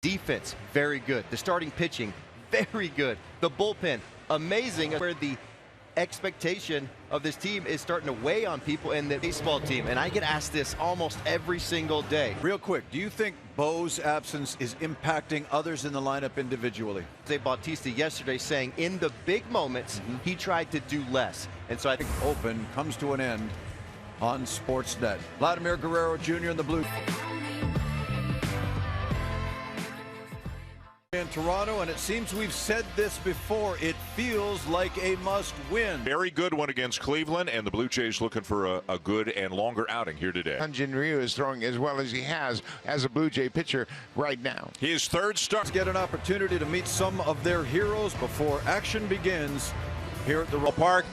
Defense, very good. The starting pitching, very good. The bullpen, amazing. Where the expectation of this team is starting to weigh on people in the baseball team. And I get asked this almost every single day. Real quick, do you think Bo's absence is impacting others in the lineup individually? Jose Bautista yesterday saying in the big moments, he tried to do less. And so I think Open comes to an end on Sportsnet. Vladimir Guerrero Jr. in the blue. In Toronto, and it seems we've said this before, it feels like a must-win. Very good one against Cleveland, and the Blue Jays looking for a good and longer outing here today. Hyun-Jin Ryu is throwing as well as he has as a Blue Jay pitcher right now. His third start. Let's get an opportunity to meet some of their heroes before action begins here at the Park.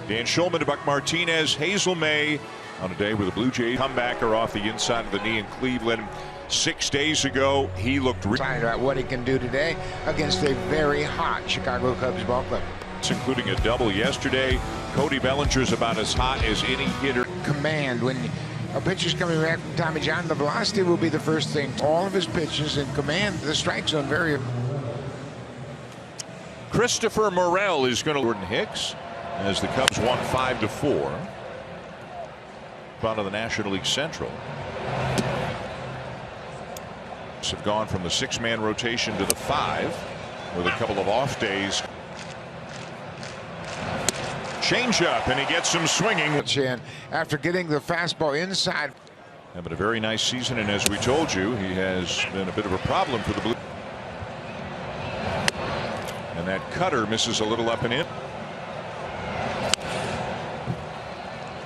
Dan Shulman to Buck Martinez, Hazel May on a day where the Blue Jays comeback are off the inside of the knee in Cleveland. 6 days ago, he looked excited about what he can do today against a very hot Chicago Cubs ball club. Including a double yesterday. Cody Bellinger's about as hot as any hitter. Command, when a pitcher's coming back from Tommy John, the velocity will be the first thing. All of his pitches and command the strike zone very. Christopher Morel is going to Jordan Hicks as the Cubs won 5-4. Out of the National League Central. Have gone from the 6-man rotation to the 5 with a couple of off days. Change up, and he gets some swinging. After getting the fastball inside. Having a very nice season, and as we told you, he has been a bit of a problem for the Blue. And that cutter misses a little up and in.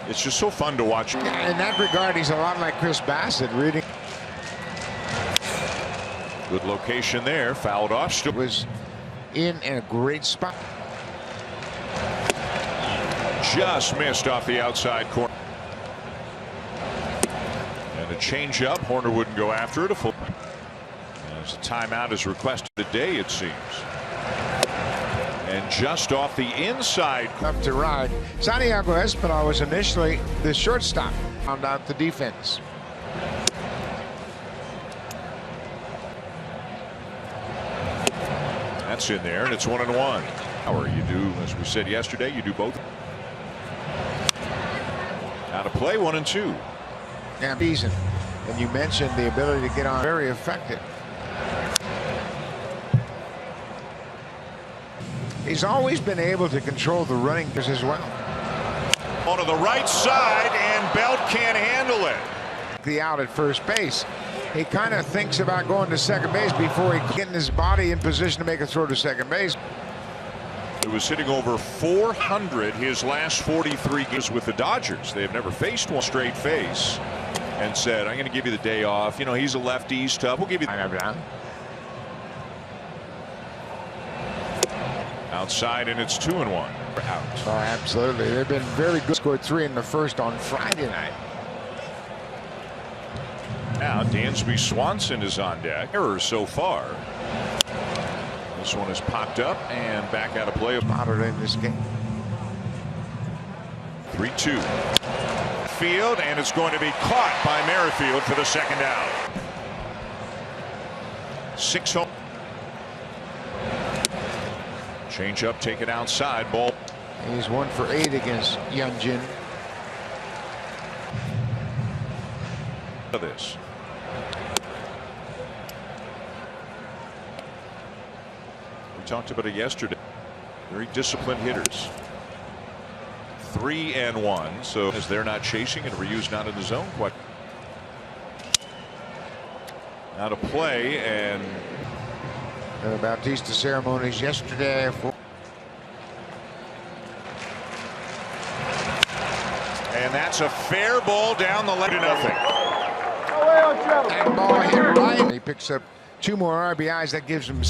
It's just so fun to watch. In that regard, he's a lot like Chris Bassett, reading. Good location there, fouled off. Still was in a great spot. Just missed off the outside corner. And a change up. Horner wouldn't go after it. A full. As a timeout is requested today, it seems. And just off the inside. Up to ride. Santiago Espinal was initially the shortstop. Found out the defense. That's in there, and it's 1-1. Or you do, as we said yesterday, you do both. Out of play, 1-2. Yeah, season. And you mentioned the ability to get on, very effective. He's always been able to control the running as well. On to the right side, and Belt can't handle it. The out at first base. He kind of thinks about going to second base before he getting his body in position to make a throw to second base. He was hitting over 400 his last 43 games with the Dodgers. They have never faced one straight face and said, I'm going to give you the day off. You know, he's a lefty, he's tough. We'll give you outside, and it's 2-1. Out. Oh, absolutely. They've been very good. Scored 3 in the first on Friday night. Now Dansby Swanson is on deck. Error so far. This one is popped up and back out of play. Moderate in this game. 3-2. Field, and it's going to be caught by Merrifield for the second out. 6 home. Change up, take it outside. Ball. He's 1 for 8 against Hyun-Jin. This. We talked about it yesterday. Very disciplined hitters. 3-1. So as they're not chasing and Ryu's not in the zone quite. Out of play, and The Bautista ceremonies yesterday. And that's a fair ball down the left. 0-0. That ball hit right. He picks up 2 more RBIs. That gives him.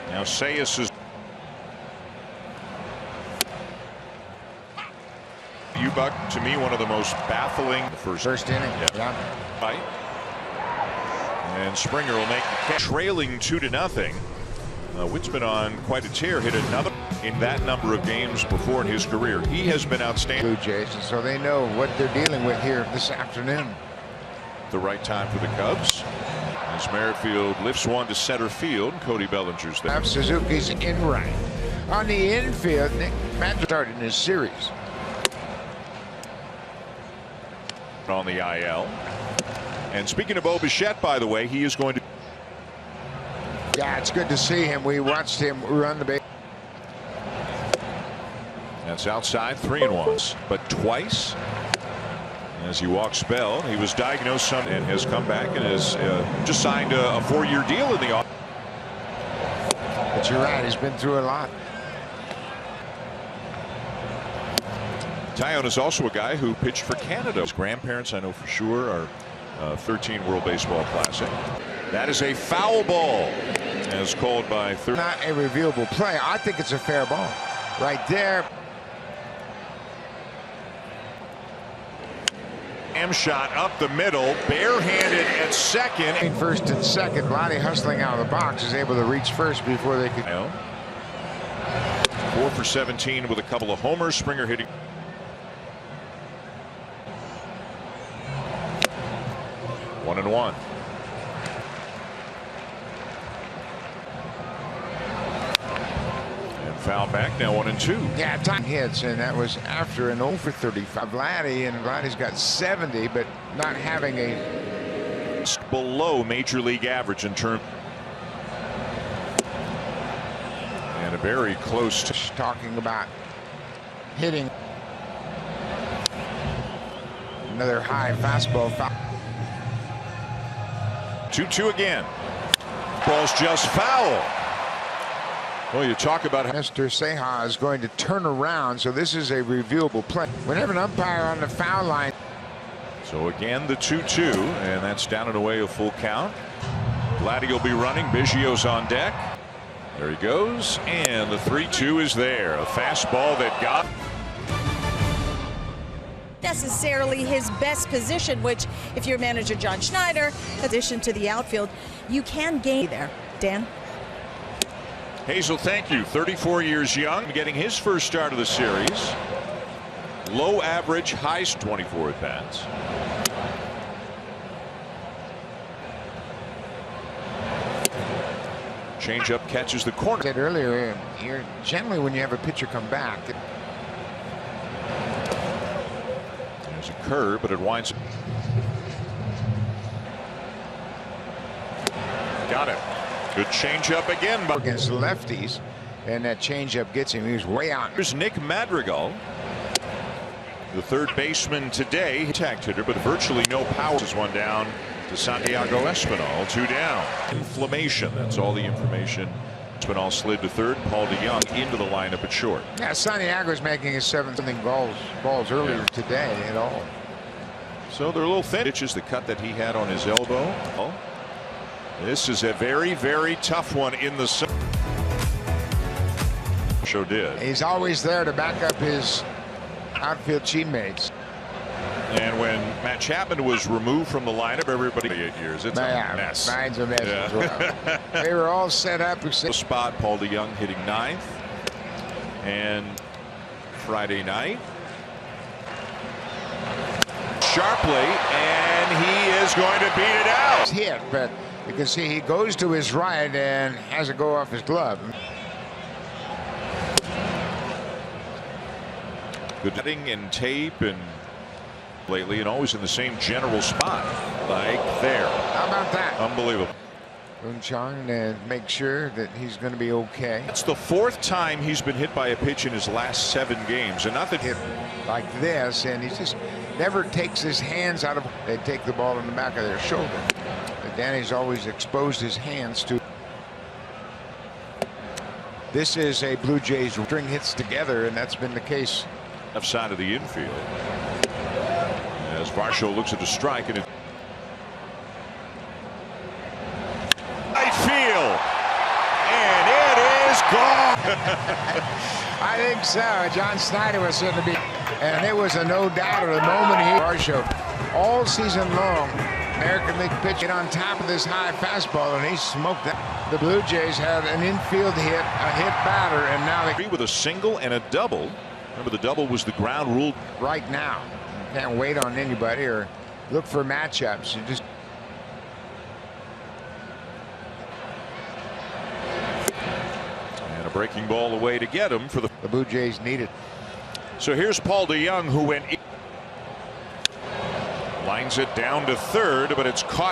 Now Sayas is. Buck, to me, one of the most baffling. The first inning. Yeah. Right. And Springer will make the catch. Trailing 2-0. Witt's been on quite a tear. Hit another in that number of games before in his career. He has been outstanding. Blue Jays, and so they know what they're dealing with here this afternoon. the right time for the Cubs. As Merrifield lifts one to center field, Cody Bellinger's there. Suzuki's in right. On the infield, Nick Madrigal started in his series. On the IL. And speaking of Bo Bichette, by the way, he is going to. Yeah, it's good to see him. We watched him run the base. That's outside, 3-1. But twice, as he walks Bell, he was diagnosed and has come back and has just signed a 4-year deal in the off. But you're right, he's been through a lot. Taillon is also a guy who pitched for Canada. His grandparents, I know for sure, are 13 World Baseball Classic. That is a foul ball, as called by third. Not a reviewable play. I think it's a fair ball. Right there. Shot up the middle, barehanded at second. First and second, Vladdy hustling out of the box is able to reach first before they could. 4 for 17 with a couple of homers. Springer hitting. One and one. Foul back now, 1-2. Yeah, time hits, and that was after an 0 for 35. Vladdy, and Vladdy's got 70, but not having a. Below major league average in terms. And a very close to. Talking about hitting another high fastball. 2-2 again. Ball's just foul. Well, you talk about Mr. Ceja is going to turn around, so this is a reviewable play. Whenever an umpire on the foul line. So again, the 2-2, and that's down and away a full count. Vladdy will be running. Biggio's on deck. There he goes, and the 3-2 is there. A fastball that got. Necessarily his best position, which, if you're manager John Schneider, addition to the outfield, you can gain there. Dan? Hazel, thank you. 34 years young, getting his first start of the series. Low average, highest 24 at bats. Changeup catches the corner. I said earlier, you're generally when you have a pitcher come back. There's a curve, but it winds. Got it. Good changeup again. Against lefties, and that changeup gets him. He was way out. Here's Nick Madrigal, the third baseman today. Contact hitter, but virtually no power. This one down to Santiago Espinal. 2 down. Inflammation. That's all the information. Espinal slid to third. Paul DeYoung into the lineup at short. Yeah, Santiago's making his 7th balls earlier today at all. So they're a little thin. Ditches the cut that he had on his elbow. This is a very, very tough one in the. Sure did. He's always there to back up his outfield teammates. And when Matt Chapman was removed from the lineup, everybody 8 years. It's a mess. Mine's a mess as well. They were all set up. The spot, Paul DeYoung hitting 9th. And Friday night. Sharply, and he is going to beat it out. Hit, but you can see he goes to his right and has it go off his glove. Good cutting and tape and lately, and always in the same general spot, like there. How about that? Unbelievable. Boonchong to make sure that he's going to be okay. It's the 4th time he's been hit by a pitch in his last 7 games, and not that hit like this, and he just never takes his hands out of. They take the ball in the back of their shoulder. But Danny's always exposed his hands to. This is a Blue Jays string hits together, and that's been the case. Left side of the infield. As Varsho looks at the strike, and it. Right field, and it is gone. I think so. John Schneider was going to be, and it was a no doubt at the moment he. Varsho all season long. American League pitch get on top of this high fastball, and he smoked that. The Blue Jays had an infield hit, a hit batter, and now they with a single and a double. Remember, the double was the ground rule. Right now, can't wait on anybody or look for matchups. You just And a breaking ball away to get him for the Blue Jays need it. So here's Paul DeJong, who went lines it down to third, but it's caught.